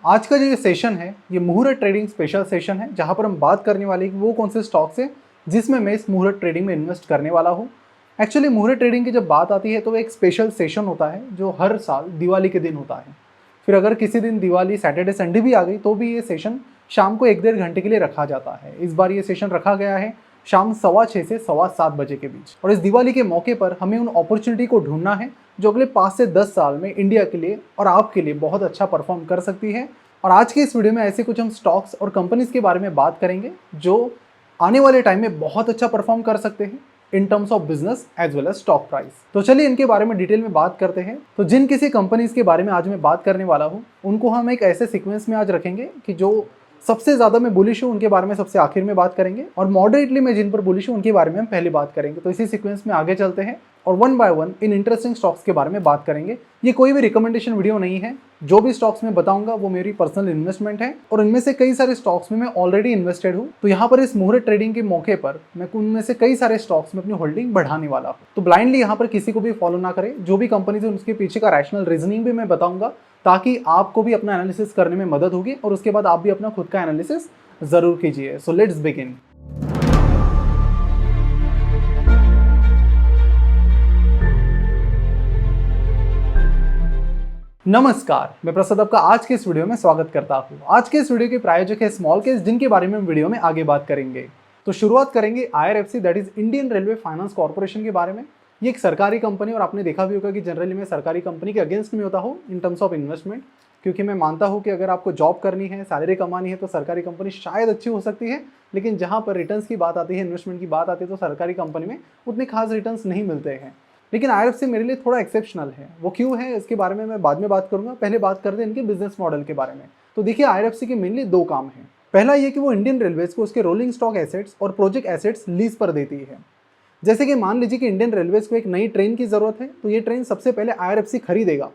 आज का जो ये सेशन है ये मुहूर्त ट्रेडिंग स्पेशल सेशन है, जहां पर हम बात करने वाले हैं कि वो कौन से स्टॉक्स हैं जिसमें मैं इस मुहूर्त ट्रेडिंग में इन्वेस्ट करने वाला हूं। एक्चुअली मुहूर्त ट्रेडिंग की जब बात आती है तो एक स्पेशल सेशन होता है जो हर साल दिवाली के दिन होता है। फिर अगर किसी दिन दिवाली सैटरडे संडे भी आ गई तो भी ये सेशन शाम को 1-1.5 घंटे के लिए रखा जाता है। इस बार ये सेशन रखा गया है शाम 6:15 से 7:15 बजे के बीच। और इस दिवाली के मौके पर हमें उन अपॉर्चुनिटी को ढूंढना है जो अगले 5 से 10 साल में इंडिया के लिए और आपके लिए बहुत अच्छा परफॉर्म कर सकती है। और आज की इस वीडियो में ऐसे कुछ हम स्टॉक्स और कंपनीज के बारे में बात करेंगे जो आने वाले टाइम में बहुत अच्छा परफॉर्म कर सकते हैं in terms of business as well as stock price. तो चलिए इनके बारे में डिटेल में बात करते हैं। तो जिन किसी कंपनीज के बारे में आज मैं बात करने वाला हूं उनको हम एक ऐसे सीक्वेंस में आज रखेंगे कि जो सबसे ज्यादा मैं बुलिश हूं उनके बारे में सबसे आखिर में बात करेंगे, और मॉडरेटली मैं जिन पर बुलिश हूं उनके बारे में हम पहले बात करेंगे। तो इसी सीक्वेंस में आगे चलते हैं और one by one in interesting stocks के बारे में बात करेंगे। ये कोई भी रिकमेंडेशन वीडियो नहीं है, जो भी स्टॉक्स मैं बताऊंगा वो मेरी पर्सनल इन्वेस्टमेंट है और इनमें से कई सारे स्टॉक्स में मैं ऑलरेडी इन्वेस्टेड हूं। तो यहाँ पर इस मुहूर्त ट्रेडिंग के मौके पर मैं उनमें से कई सारे स्टॉक्स में अपनी होल्डिंग बढ़ाने वाला हूं। तो ब्लाइंडली यहाँ पर किसी को भी फॉलो ना करें, जो भी कंपनीज है उसके पीछे का रैशनल रीजनिंग भी मैं बताऊंगा ताकि आपको भी अपना एनालिसिस करने में मदद होगी और उसके बाद आप भी अपना खुद का एनालिसिस जरूर कीजिए। So let's begin. नमस्कार, मैं प्रसाद आपका आज के इस वीडियो में स्वागत करता हूं। आज के इस वीडियो के प्रायोजक है स्मॉल केस, जिनके बारे में हम वीडियो में आगे बात करेंगे। तो शुरुआत करेंगे IRFC that is Indian railway finance corporation के बारे में। ये एक सरकारी कंपनी, और आपने देखा भी होगा कि जनरली मैं सरकारी कंपनी के अगेंस्ट में होता हूँ इन टर्म्स ऑफ इन्वेस्टमेंट, क्योंकि मैं मानता हूँ कि अगर आपको जॉब करनी है, सैलरी कमानी है तो सरकारी कंपनी शायद अच्छी हो सकती है, लेकिन जहाँ पर रिटर्न्स की बात आती है, इन्वेस्टमेंट की बात आती है, तो सरकारी कंपनी में उतने खास रिटर्न्स नहीं मिलते हैं। लेकिन IRFC मेरे लिए थोड़ा एक्सेप्शनल है। वो क्यों है इसके बारे में मैं बाद में बात करूंगा, पहले बात करते हैं इनके बिजनेस मॉडल के बारे में। तो देखिए, IRFC के मेनली दो काम हैं। पहला ये कि वो इंडियन रेलवेज को उसके रोलिंग स्टॉक एसेट्स और प्रोजेक्ट एसेट्स लीज पर देती है। जैसे कि मान लीजिए कि इंडियन रेलवेज को एक नई ट्रेन की जरूरत है, तो ये ट्रेन सबसे पहले IRFC खरीदेगा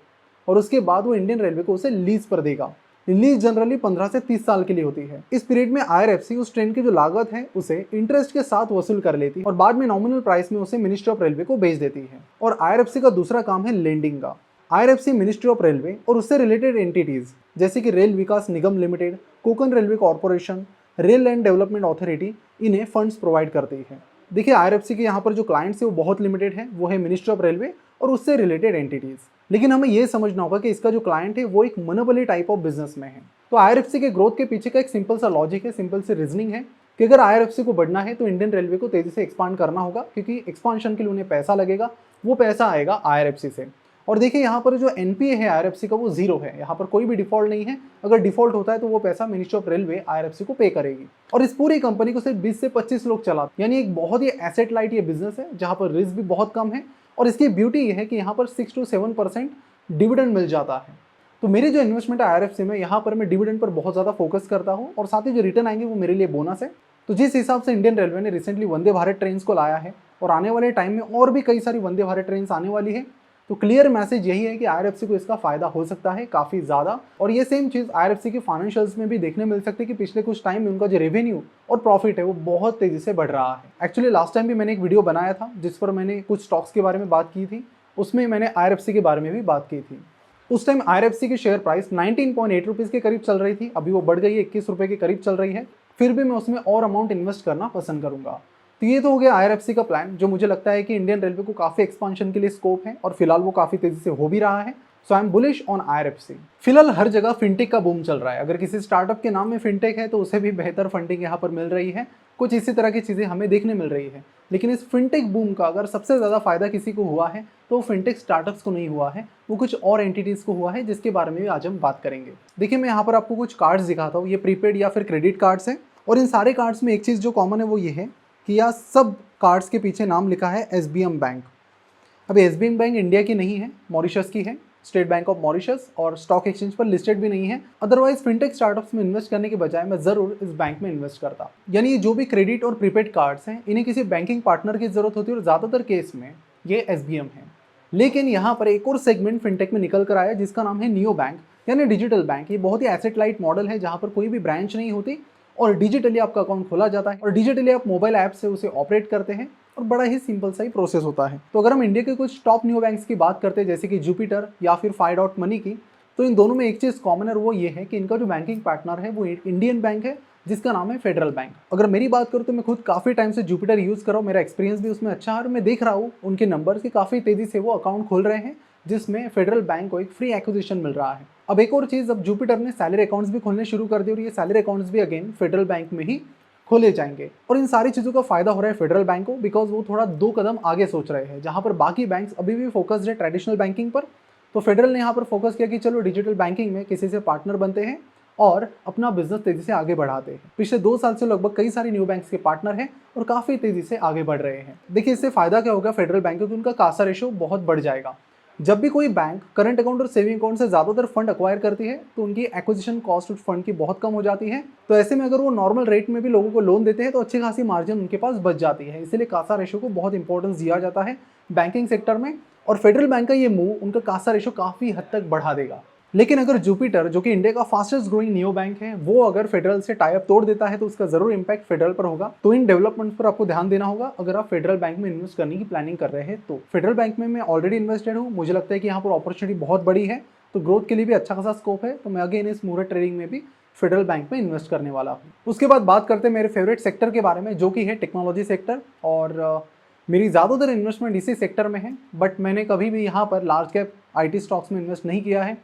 और उसके बाद वो इंडियन रेलवे को उसे लीज पर देगा। लीज जनरली 15 से 30 साल के लिए होती है। इस पीरियड में IRFC उस ट्रेन की जो लागत है उसे इंटरेस्ट के साथ वसूल कर लेती है और बाद में नॉमिनल प्राइस में उसे मिनिस्ट्री ऑफ रेलवे को बेच देती है। और IRFC का दूसरा काम है लेंडिंग का। IRFC मिनिस्ट्री ऑफ रेलवे और उससे रिलेटेड एंटिटीज जैसे कि rail Vikas Nigam limited, Konkan railway corporation, rail land development authority, इन्हें फंड्स प्रोवाइड करती है। देखिए, IRFC के यहाँ पर जो क्लाइंट्स है वो बहुत लिमिटेड है, वो है मिनिस्ट्री ऑफ रेलवे और उससे रिलेटेड एंटिटीज। लेकिन हमें यह समझना होगा कि इसका जो क्लाइंट है वो एक मोनोपोली टाइप ऑफ बिजनेस में है। तो IRFC के ग्रोथ के पीछे का एक सिंपल सा लॉजिक है, सिंपल सी रीजनिंग है कि अगर IRFC को बढ़ना है तो इंडियन रेलवे को तेजी से एक्सपांड करना होगा, क्योंकि एक्सपांशन के लिए उन्हें पैसा लगेगा, वो पैसा आएगा IRFC से। और देखिए, यहाँ पर जो NPA है IRFC का वो जीरो है, यहाँ पर कोई भी डिफॉल्ट नहीं है। अगर डिफॉल्ट होता है तो वो पैसा मिनिस्ट्री ऑफ रेलवे IRFC को पे करेगी। और इस पूरी कंपनी को सिर्फ 20 से 25 लोग चलाते, यानी एक बहुत ही एसेट लाइट ये बिजनेस है जहाँ पर रिस्क भी बहुत कम है। और इसकी ब्यूटी ये है कि यहाँ पर 6 to 7% डिविडेंड मिल जाता है। तो मेरी जो इन्वेस्टमेंट है IRFC में, यहाँ पर मैं डिविडेंड पर बहुत ज़्यादा फोकस करता हूँ और साथ ही जो रिटर्न आएंगे वो मेरे लिए बोनस है। तो जिस हिसाब से इंडियन रेलवे ने रिसेंटली वंदे भारत ट्रेन को लाया है और आने वाले टाइम में और भी कई सारी वंदे भारत ट्रेन आने वाली है, तो क्लियर मैसेज यही है कि IRFC को इसका फायदा हो सकता है काफ़ी ज़्यादा। और ये सेम चीज़ IRFC के फाइनेंशियल्स में भी देखने मिल सकती है कि पिछले कुछ टाइम में उनका जो रेवेन्यू और प्रॉफिट है वो बहुत तेज़ी से बढ़ रहा है। एक्चुअली लास्ट टाइम भी मैंने एक वीडियो बनाया था जिस पर मैंने कुछ स्टॉक्स के बारे में बात की थी, उसमें मैंने IRFC के बारे में भी बात की थी। उस टाइम IRFC की शेयर प्राइस 19.8 रुपीज़ के करीब चल रही थी, अभी वो बढ़ गई है 21 रुपये के करीब चल रही है। फिर भी मैं उसमें और अमाउंट इन्वेस्ट करना पसंद करूंगा। तो ये तो हो गया IRFC का प्लान, जो मुझे लगता है कि इंडियन रेलवे को काफ़ी एक्सपांशन के लिए स्कोप है और फिलहाल वो काफ़ी तेजी से हो भी रहा है। So I am bullish on IRFC। फिलहाल हर जगह फिनटेक का बूम चल रहा है। अगर किसी स्टार्टअप के नाम में फिनटेक है तो उसे भी बेहतर फंडिंग यहाँ पर मिल रही है। कुछ इसी तरह की चीज़ें हमें देखने मिल रही है। लेकिन इस फिनटेक बूम का अगर सबसे ज़्यादा फायदा किसी को हुआ है तो फिनटेक स्टार्टअप्स को नहीं हुआ है, वो कुछ और एंटिटीज़ को हुआ है, जिसके बारे में भी आज हम बात करेंगे। देखिए, मैं यहाँ पर आपको कुछ कार्ड्स दिखाता हूँ। ये प्रीपेड या फिर क्रेडिट कार्ड्स हैं, और इन सारे कार्ड्स में एक चीज़ जो कॉमन है वो ये है कि यह सब कार्ड्स के पीछे नाम लिखा है SBM बैंक। अब SBM बैंक इंडिया की नहीं है, मॉरिशस की है, स्टेट बैंक ऑफ मॉरिशस, और स्टॉक एक्सचेंज पर लिस्टेड भी नहीं है। अदरवाइज फिनटेक स्टार्टअप्स में इन्वेस्ट करने के बजाय मैं जरूर इस बैंक में इन्वेस्ट करता। यानी ये जो भी क्रेडिट और प्रीपेड कार्ड्स हैं, इन्हें किसी बैंकिंग पार्टनर की जरूरत होती है और ज़्यादातर केस में ये SBM है। लेकिन यहाँ पर एक और सेगमेंट फिनटेक में निकल कर आया जिसका नाम है नियो बैंक, यानी डिजिटल बैंक। ये बहुत ही एसेट लाइट मॉडल है जहाँ पर कोई भी ब्रांच नहीं होती और डिजिटली आपका अकाउंट खोला जाता है और डिजिटली आप मोबाइल ऐप से उसे ऑपरेट करते हैं और बड़ा ही सिंपल सा ही प्रोसेस होता है। तो अगर हम इंडिया के कुछ टॉप न्यू बैंक्स की बात करते हैं जैसे कि जुपिटर या फिर 5 डॉट मनी की, तो इन दोनों में एक चीज़ कॉमन है, वो ये है कि इनका जो बैंकिंग पार्टनर है वो इंडियन बैंक है जिसका नाम है फेडरल बैंक। अगर मेरी बात करूँ तो मैं खुद काफ़ी टाइम से जुपिटर यूज़ कर रहा हूँ, मेरा एक्सपीरियंस भी उसमें अच्छा है और मैं देख रहा हूँ उनके नंबर्स की काफ़ी तेज़ी से वो अकाउंट खोल रहे हैं जिसमें फेडरल बैंक को एक फ्री एक्विजिशन मिल रहा है। अब एक और चीज़, अब जुपिटर ने सैलरी अकाउंट्स भी खोलने शुरू कर दिए और ये सैलरी अकाउंट्स भी अगेन फेडरल बैंक में ही खोले जाएंगे और इन सारी चीज़ों का फायदा हो रहा है फेडरल बैंक को, बिकॉज वो थोड़ा 2 कदम आगे सोच रहे हैं। जहाँ पर बाकी बैंक्स अभी भी फोकस्ड है ट्रेडिशनल बैंकिंग पर, तो फेडरल ने यहाँ पर फोकस किया कि चलो डिजिटल बैंकिंग में किसी से पार्टनर बनते हैं और अपना बिजनेस तेजी से आगे बढ़ाते हैं। पिछले 2 साल से लगभग कई सारे न्यू बैंक्स के पार्टनर हैं और काफ़ी तेजी से आगे बढ़ रहे हैं। देखिए इससे फायदा क्या होगा फेडरल बैंक को कि उनका कासा रेशो बहुत बढ़ जाएगा। जब भी कोई बैंक करंट अकाउंट और सेविंग अकाउंट से ज़्यादातर फंड अक्वायर करती है तो उनकी एक्विजिशन कॉस्ट उस फंड की बहुत कम हो जाती है। तो ऐसे में अगर वो नॉर्मल रेट में भी लोगों को लोन देते हैं तो अच्छी खासी मार्जिन उनके पास बच जाती है। इसीलिए कासा रेशो को बहुत इंपॉर्टेंस दिया जाता है बैंकिंग सेक्टर में और फेडरल बैंक का ये मूव उनका कासा रेशो काफ़ी हद तक बढ़ा देगा। लेकिन अगर जुपिटर, जो कि इंडिया का फास्टेस्ट ग्रोइंग नियो बैंक है, वो अगर फेडरल से टाई अप तोड़ देता है तो उसका जरूर इंपैक्ट फेडरल पर होगा। तो इन डेवलपमेंट्स पर आपको ध्यान देना होगा अगर आप फेडरल बैंक में इन्वेस्ट करने की प्लानिंग कर रहे हैं। तो फेडरल बैंक में मैं ऑलरेडी इन्वेस्टेड हूँ, मुझे लगता है कि यहाँ पर अपॉर्चुनिटी बहुत बड़ी है, तो ग्रोथ के लिए भी अच्छा खासा स्कोप है। तो मैं अगेन इस मुहूर्त ट्रेडिंग में भी फेडरल बैंक में इन्वेस्ट करने वाला हूँ। उसके बाद बात करते हैं मेरे फेवरेट सेक्टर के बारे में, जो कि है टेक्नोलॉजी सेक्टर। और मेरी ज़्यादातर इन्वेस्टमेंट इसी सेक्टर में है, बट मैंने कभी भी यहाँ पर लार्ज कैप आईटी स्टॉक्स में इन्वेस्ट नहीं किया है।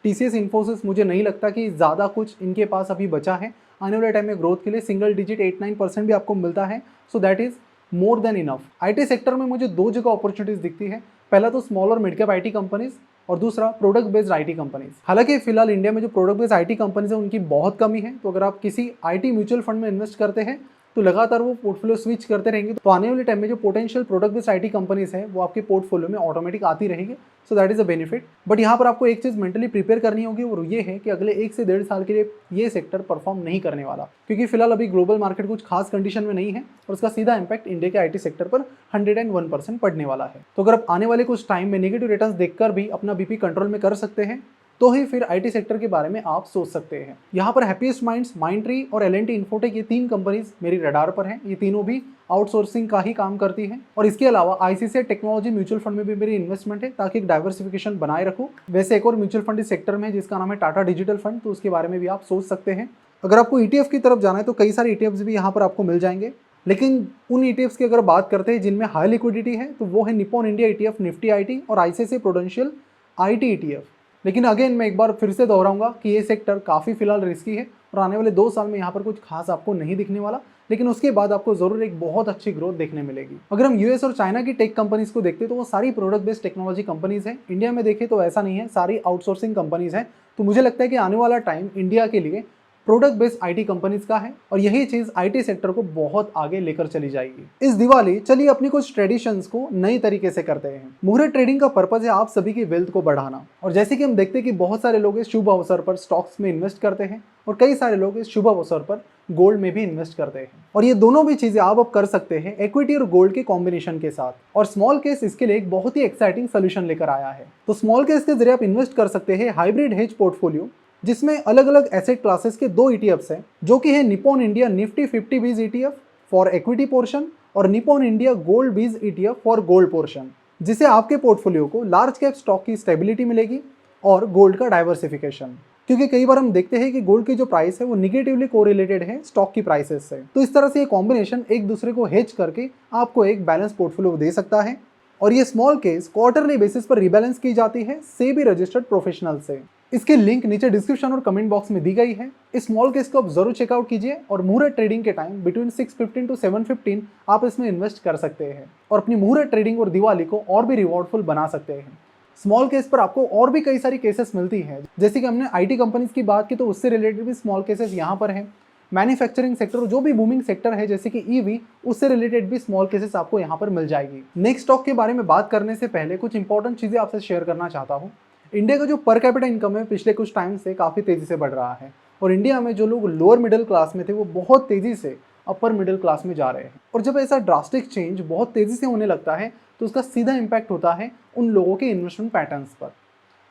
टीसीएस, इन्फोसिस, मुझे नहीं लगता कि ज़्यादा कुछ इनके पास अभी बचा है। आने वाले टाइम में ग्रोथ के लिए सिंगल डिजिट 8-9% भी आपको मिलता है, so that is more than enough. IT sector में मुझे 2 जगह अपॉर्चुनिटीज़ दिखती है, पहला तो स्मॉल और मिड कैप आईटी कंपनीज और दूसरा प्रोडक्ट बेस्ड आईटी कंपनीज। हालांकि फिलहाल इंडिया में जो प्रोडक्ट बेस्ड आईटी कंपनीज है उनकी बहुत कमी है, तो अगर आप किसी आईटी म्यूचुअल फंड में इन्वेस्ट करते हैं तो लगातार वो पोर्टफोलियो स्विच करते रहेंगे, तो आने वाले टाइम में जो potential product based IT companies है वो आपके पोर्टफोलियो में ऑटोमेटिक आती रहेगी। So that is a benefit. But यहाँ पर आपको एक चीज़ मेंटली प्रिपेयर करनी होगी और ये है कि अगले 1 से 1.5 साल के लिए ये सेक्टर परफॉर्म नहीं करने वाला, क्योंकि फिलहाल अभी ग्लोबल मार्केट कुछ खास कंडीशन में नहीं है और उसका सीधा इंपैक्ट इंडिया के आईटी सेक्टर पर 101% पड़ने वाला है। तो अगर आप आने वाले कुछ टाइम में नेगेटिव रिटर्न्स देखकर भी अपना बीपी कंट्रोल में कर सकते हैं तो ही फिर आईटी सेक्टर के बारे में आप सोच सकते हैं। यहाँ पर हैप्पीएस्ट माइंड्स, माइंडट्री और एल&टी इन्फोटेक, ये 3 कंपनीज मेरी रडार पर हैं। ये तीनों भी आउटसोर्सिंग का ही काम करती हैं और इसके अलावा आईसीआईसीआई टेक्नोलॉजी म्यूचुअल फंड में भी मेरी इन्वेस्टमेंट है ताकि एक डाइवर्सिफिकेशन बनाए रखूँ। वैसे एक और म्यूचुअल फंड इस सेक्टर में है जिसका नाम है टाटा डिजिटल फंड, तो उसके बारे में भी आप सोच सकते हैं। अगर आपको ईटीएफ की तरफ जाना है तो कई सारे ईटीएफ्स भी यहाँ पर आपको मिल जाएंगे, लेकिन उन ईटीएफ्स की अगर बात करते हैं जिनमें हाई लिक्विडिटी है तो वो है Nippon India ETF Nifty IT और आईसीआईसीआई प्रूडेंशियल आईटी ईटीएफ। लेकिन अगेन मैं एक बार फिर से दोहराऊंगा कि ये सेक्टर काफ़ी फिलहाल रिस्की है और आने वाले 2 साल में यहाँ पर कुछ खास आपको नहीं दिखने वाला, लेकिन उसके बाद आपको जरूर एक बहुत अच्छी ग्रोथ देखने मिलेगी। अगर हम यूएस और चाइना की टेक कंपनीज को देखते हैं तो वो सारी प्रोडक्ट बेस्ड टेक्नोलॉजी कंपनीज हैं। इंडिया में देखें तो ऐसा नहीं है, सारी आउटसोर्सिंग कंपनीज हैं। तो मुझे लगता है कि आने वाला टाइम इंडिया के लिए प्रोडक्ट बेस्ड आईटी कंपनीज का है और यही चीज आईटी सेक्टर को बहुत आगे लेकर चली जाएगी। इस दिवाली चलिए अपनी कुछ ट्रेडिशंस को नई तरीके से करते हैं। मुहूर्त ट्रेडिंग का पर्पज है आप सभी की वेल्थ को बढ़ाना, और जैसे कि हम देखते हैं कि बहुत सारे लोग इस शुभ अवसर पर स्टॉक्स में इन्वेस्ट करते हैं और कई सारे लोग इस शुभ अवसर पर गोल्ड में भी इन्वेस्ट करते हैं, और ये दोनों भी चीजें आप अब कर सकते हैं इक्विटी और गोल्ड के कॉम्बिनेशन के साथ। और स्मॉल केस इसके लिए एक बहुत ही एक्साइटिंग सोल्यूशन लेकर आया है। तो स्मॉल केस के जरिए आप इन्वेस्ट कर सकते हैं हाइब्रिड हेज पोर्टफोलियो, जिसमें अलग अलग एसेट क्लासेस के 2 ईटीएफ्स हैं, जो कि है निप्पॉन इंडिया निफ्टी 50 बीज ईटीएफ फॉर इक्विटी पोर्शन और निप्पॉन इंडिया गोल्ड बीज ईटीएफ फॉर गोल्ड पोर्शन, जिससे आपके पोर्टफोलियो को लार्ज कैप स्टॉक की स्टेबिलिटी मिलेगी और गोल्ड का डाइवर्सिफिकेशन। क्योंकि कई बार हम देखते हैं कि गोल्ड की जो प्राइस है वो निगेटिवली कोरिलेटेड है स्टॉक की प्राइसेस से, तो इस तरह से ये कॉम्बिनेशन एक दूसरे को हेज करके आपको एक बैलेंस पोर्टफोलियो दे सकता है। और ये स्मॉल केस क्वार्टरली बेसिस पर रिबैलेंस की जाती है सेबी रजिस्टर्ड प्रोफेशनल से। इसके लिंक नीचे डिस्क्रिप्शन और कमेंट बॉक्स में दी गई है। इस स्मॉल केस को आप जरूर चेकआउट कीजिए और मुहूर्त ट्रेडिंग के टाइम बिटवीन 6:15 to 7:15 आप इसमें इन्वेस्ट कर सकते हैं और अपनी मुहूर्त ट्रेडिंग और दिवाली को और भी रिवॉर्डफुल बना सकते हैं। स्मॉल केस पर आपको और भी कई सारी केसेस मिलती हैं, जैसे कि हमने आईटी कंपनीज की बात की तो उससे रिलेटेड भी स्मॉल केसेस यहाँ पर हैं। मैन्युफैक्चरिंग सेक्टर जो भी बूमिंग सेक्टर है जैसे कि ईवी, उससे रिलेटेड भी स्मॉल केसेस आपको यहाँ पर मिल जाएगी। नेक्स्ट स्टॉक के बारे में बात करने से पहले कुछ इंपॉर्टेंट चीजें आपसे शेयर करना चाहता हूँ। इंडिया का जो पर कैपिटा इनकम है पिछले कुछ टाइम से काफ़ी तेज़ी से बढ़ रहा है और इंडिया में जो लोग लोअर मिडिल क्लास में थे वो बहुत तेज़ी से अपर मिडिल क्लास में जा रहे हैं। और जब ऐसा ड्रास्टिक चेंज बहुत तेज़ी से होने लगता है तो उसका सीधा इम्पैक्ट होता है उन लोगों के इन्वेस्टमेंट पैटर्न्स पर,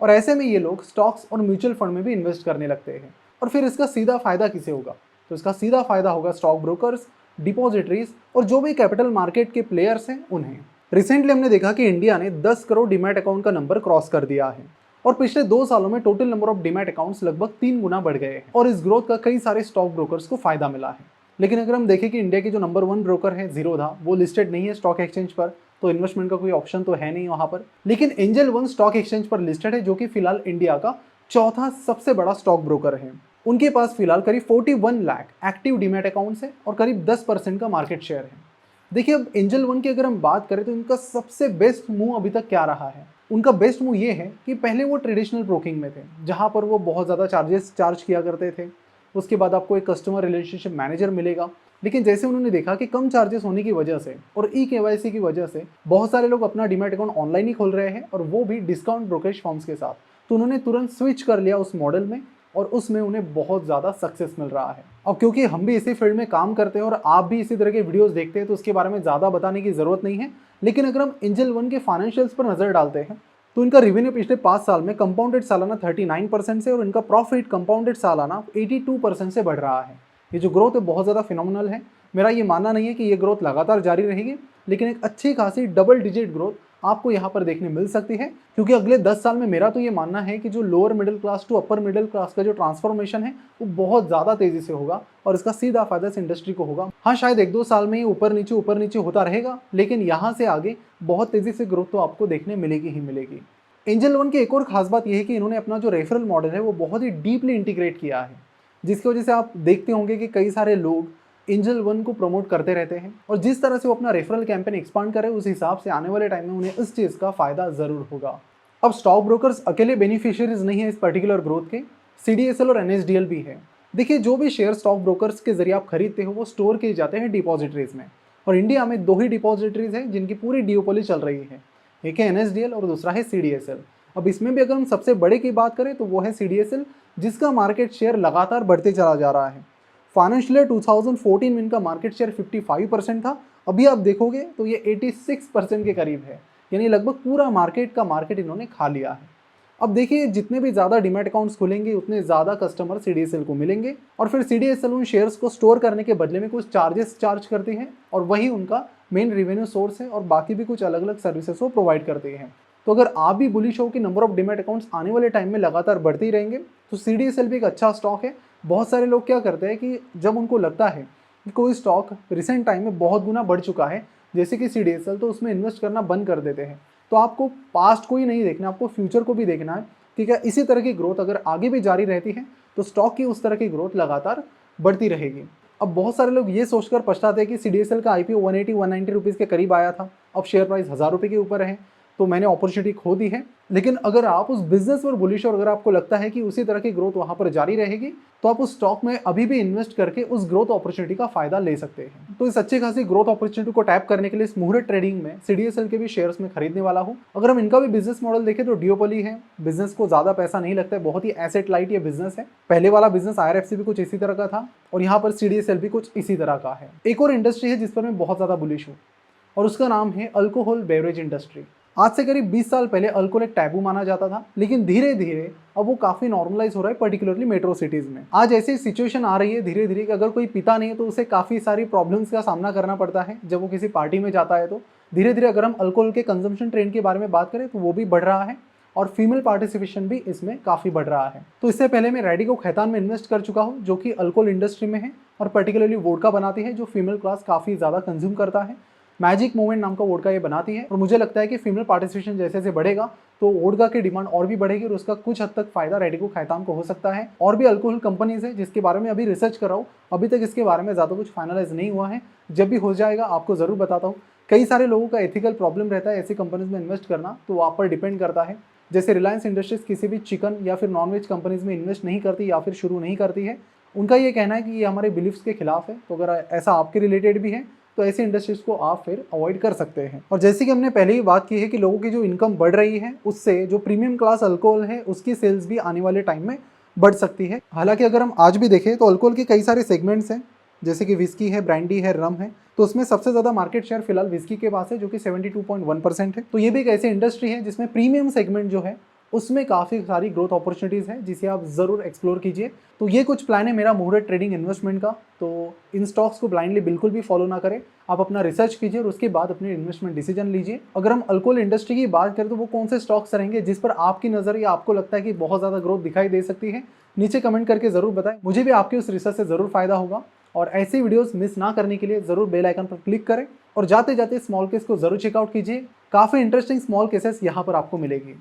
और ऐसे में ये लोग स्टॉक्स और म्यूचुअल फंड में भी इन्वेस्ट करने लगते हैं। और फिर इसका सीधा फायदा किसे होगा? तो इसका सीधा फायदा होगा स्टॉक ब्रोकर्स, डिपॉजिटरीज और जो भी कैपिटल मार्केट के प्लेयर्स हैं उन्हें। रिसेंटली हमने देखा कि इंडिया ने 10 करोड़ डीमैट अकाउंट का नंबर क्रॉस कर दिया है और पिछले 2 सालों में total number of demat accounts लगभग 3 गुना बढ़ गए हैं और इस ग्रोथ का कई सारे स्टॉक ब्रोकर्स को फायदा मिला है। लेकिन अगर हम देखें कि इंडिया की जो नंबर 1 ब्रोकर है ज़ीरोधा, वो लिस्टेड नहीं है स्टॉक एक्सचेंज पर, तो इन्वेस्टमेंट का कोई ऑप्शन तो है नहीं वहां पर। लेकिन एंजल वन स्टॉक एक्सचेंज पर लिस्टेड है, जो कि फिलहाल इंडिया का चौथा सबसे बड़ा स्टॉक ब्रोकर है। उनके पास फिलहाल करीब 41 लाख एक्टिव डीमैट अकाउंट्स है और करीब 10% का मार्केट शेयर है। देखिए, अब एंजल वन की अगर हम बात करें तो इनका सबसे बेस्ट मूव अभी तक क्या रहा है। उनका बेस्ट मूव ये है कि पहले वो ट्रेडिशनल ब्रोकिंग में थे, जहां पर वो बहुत ज़्यादा चार्जेस चार्ज किया करते थे। उसके बाद आपको एक कस्टमर रिलेशनशिप मैनेजर मिलेगा। लेकिन जैसे उन्होंने देखा कि कम चार्जेस होने की वजह से और KYC की वजह से बहुत सारे लोग अपना डीमैट अकाउंट ऑनलाइन ही खोल रहे हैं, और वो भी डिस्काउंट ब्रोकरेज फर्म्स के साथ, तो उन्होंने तुरंत स्विच कर लिया उस मॉडल में और उसमें उन्हें बहुत ज़्यादा सक्सेस मिल रहा है। अब क्योंकि हम भी इसी फील्ड में काम करते हैं और आप भी इसी तरह के वीडियोस देखते हैं, तो उसके बारे में ज़्यादा बताने की ज़रूरत नहीं है। लेकिन अगर हम एंजल वन के फाइनेंशियल्स पर नज़र डालते हैं तो इनका रेवेन्यू पिछले 5 साल में कंपाउंडेड सालाना 39% से और इनका प्रॉफिट कंपाउंडेड सालाना 82% से बढ़ रहा है। ये जो ग्रोथ है बहुत ज़्यादा फिनोमिनल है। मेरा ये मानना नहीं है कि ये ग्रोथ लगातार जारी रहेगी, लेकिन एक अच्छी खासी डबल डिजिट ग्रोथ आपको यहाँ पर देखने मिल सकती है, क्योंकि अगले 10 साल में मेरा तो ये मानना है कि जो lower middle class to upper middle class का जो ट्रांसफॉर्मेशन है वो बहुत ज़्यादा तेज़ी से होगा और इसका सीधा फायदा इस इंडस्ट्री को होगा। हाँ, शायद 1-2 साल में ये ऊपर नीचे होता रहेगा, लेकिन यहाँ से आगे बहुत तेज़ी से ग्रोथ तो आपको देखने मिलेगी ही मिलेगी। एंजल वन की एक और खास बात यह है कि इन्होंने अपना जो रेफरल मॉडल है वो बहुत ही डीपली इंटीग्रेट किया है, जिसकी वजह से आप देखते होंगे कि कई सारे लोग एंजल वन को प्रमोट करते रहते हैं, और जिस तरह से वो अपना रेफरल कैंपेन एक्सपांड करे उस हिसाब से आने वाले टाइम में उन्हें इस चीज़ का फायदा ज़रूर होगा। अब स्टॉक ब्रोकर्स अकेले बेनिफिशियरीज नहीं है इस पर्टिकुलर ग्रोथ के, CDSL और NSDL भी है। देखिए, जो भी शेयर स्टॉक ब्रोकर्स के जरिए आप खरीदते हो वो स्टोर किए जाते हैं डिपॉजिटरीज में, और इंडिया में 2 ही डिपॉजिटरीज हैं जिनकी पूरी डिओपोली चल रही है, एक है NSDL और दूसरा है CDSL। अब इसमें भी अगर हम सबसे बड़े की बात करें तो वो है CDSL, जिसका मार्केट शेयर लगातार बढ़ते चला जा रहा है। फाइनेंशियल ईयर 2014 में इनका मार्केट शेयर 55% था, अभी आप देखोगे तो ये 86% के करीब है, यानी लगभग पूरा मार्केट इन्होंने खा लिया है। अब देखिए, जितने भी ज़्यादा डीमैट अकाउंट्स खुलेंगे उतने ज़्यादा कस्टमर CDSL को मिलेंगे, और फिर CDSL उन शेयर्स को स्टोर करने के बदले में कुछ चार्जेस चार्ज करती है, और वही उनका मेन रेवेन्यू सोर्स है, और बाकी भी कुछ अलग अलग सर्विसेज को प्रोवाइड करते हैं। तो अगर आप भी बुलिश हो कि नंबर ऑफ डीमैट अकाउंट्स आने वाले टाइम में लगातार बढ़ते ही रहेंगे, तो CDSL भी एक अच्छा स्टॉक है। बहुत सारे लोग क्या करते हैं कि जब उनको लगता है कि कोई स्टॉक रिसेंट टाइम में बहुत गुना बढ़ चुका है, जैसे कि CDSL, तो उसमें इन्वेस्ट करना बंद कर देते हैं। तो आपको पास्ट को ही नहीं देखना, आपको फ्यूचर को भी देखना है कि क्या इसी तरह की ग्रोथ अगर आगे भी जारी रहती है तो स्टॉक की उस तरह की ग्रोथ लगातार बढ़ती रहेगी। अब बहुत सारे लोग ये सोचकर पछताते हैं कि CDSL का IPO 180-190 रुपीज़ के करीब आया था, अब शेयर प्राइस 1000 रुपये के ऊपर है, तो मैंने अपॉर्चुनिटी खो दी है। लेकिन अगर आप उस बिजनेस पर बुलिश और अगर आपको लगता है कि उसी तरह की ग्रोथ वहां पर जारी रहेगी, तो आप उस स्टॉक में अभी भी इन्वेस्ट करके उस ग्रोथ अपॉर्चुनिटी का फायदा ले सकते हैं। तो इस अच्छी खासी ग्रोथ अपॉर्चुनिटी को टैप करने के लिए इस मुहूर्त ट्रेडिंग में CDSL के भी शेयर्स में खरीदने वाला हूं। अगर हम इनका भी बिजनेस मॉडल देखें तो डिओपोली है, बिजनेस को ज्यादा पैसा नहीं लगता है, बहुत ही एसेट लाइट ये बिजनेस है। पहले वाला बिजनेस IRFC भी कुछ इसी तरह का था, और यहाँ पर CDSL भी कुछ इसी तरह का है। एक और इंडस्ट्री है जिस पर मैं बहुत ज्यादा बुलिश हूँ, और उसका नाम है अल्कोहल बेवरेज इंडस्ट्री। आज से करीब 20 साल पहले अल्कोहल एक टैबू माना जाता था, लेकिन धीरे धीरे अब वो काफी नॉर्मलाइज हो रहा है, पर्टिकुलरली मेट्रो सिटीज में। आज ऐसी सिचुएशन आ रही है धीरे धीरे कि अगर कोई पीता नहीं है तो उसे काफी सारी प्रॉब्लम्स का सामना करना पड़ता है जब वो किसी पार्टी में जाता है। तो धीरे धीरे अगर हम अल्कोहल के कंजम्पशन ट्रेंड के बारे में बात करें तो वो भी बढ़ रहा है, और फीमेल पार्टिसिपेशन भी इसमें काफी बढ़ रहा है। तो इससे पहले मैं रेडिको खैतान में इन्वेस्ट कर चुका हूँ, जो कि अल्कोहल इंडस्ट्री में है और पर्टिकुलरली वोडका बनाती है, जो फीमेल क्लास काफी ज्यादा कंज्यूम करता है। मैजिक मोमेंट नाम का वोडका ये बनाती है, और मुझे लगता है कि फीमेल पार्टिसिपेशन जैसे जैसे बढ़ेगा तो वोडका की डिमांड और भी बढ़ेगी, और उसका कुछ हद तक फायदा रेडिको खैतान को हो सकता है। और भी अल्कोहल कंपनीज है जिसके बारे में अभी रिसर्च कर रहा हूँ, अभी तक इसके बारे में ज़्यादा कुछ फाइनलाइज नहीं हुआ है। जब भी हो जाएगा आपको ज़रूर बताता हूँ। कई सारे लोगों का एथिकल प्रॉब्लम रहता है ऐसी कंपनीज में इन्वेस्ट करना, तो वो आप पर डिपेंड करता है। जैसे रिलायंस इंडस्ट्रीज किसी भी चिकन या फिर नॉनवेज कंपनीज में इन्वेस्ट नहीं करती या फिर शुरू नहीं करती है। उनका ये कहना है कि ये हमारे बिलीफ्स के खिलाफ है, तो अगर ऐसा आपके रिलेटेड भी है तो ऐसी इंडस्ट्रीज को आप फिर अवॉइड कर सकते हैं। और जैसे कि हमने पहले ही बात की है कि लोगों की जो इनकम बढ़ रही है, उससे जो प्रीमियम क्लास अल्कोहल है उसकी सेल्स भी आने वाले टाइम में बढ़ सकती है। हालांकि अगर हम आज भी देखें तो अल्कोहल के कई सारे सेगमेंट्स हैं, जैसे कि विस्की है, ब्रांडी है, रम है, तो उसमें सबसे ज़्यादा मार्केट शेयर फिलहाल विस्की के पास है, जो कि 72.1% है। तो ये भी एक ऐसी इंडस्ट्री है जिसमें प्रीमियम सेगमेंट जो है उसमें काफ़ी सारी ग्रोथ अपॉर्चुनिटीज़ हैं जिसे आप ज़रूर एक्सप्लोर कीजिए। तो ये कुछ प्लान है मेरा मुहूर्त ट्रेडिंग इन्वेस्टमेंट का। तो इन स्टॉक्स को ब्लाइंडली बिल्कुल भी फॉलो ना करें, आप अपना रिसर्च कीजिए और उसके बाद अपने इन्वेस्टमेंट डिसीजन लीजिए। अगर हम अल्कोहल इंडस्ट्री की बात करें तो वो कौन से स्टॉक्स रहेंगे जिस पर आपकी नज़र या आपको लगता है कि बहुत ज़्यादा ग्रोथ दिखाई दे सकती है, नीचे कमेंट करके ज़रूर बताएं। मुझे भी आपके उस रिसर्च से ज़रूर फायदा होगा। और ऐसी वीडियोस मिस ना करने के लिए ज़रूर बेल आइकन पर क्लिक करें और जाते जाते स्मॉल केस को ज़रूर चेकआउट कीजिए। काफ़ी इंटरेस्टिंग स्मॉल केसेस यहाँ पर आपको मिलेगी।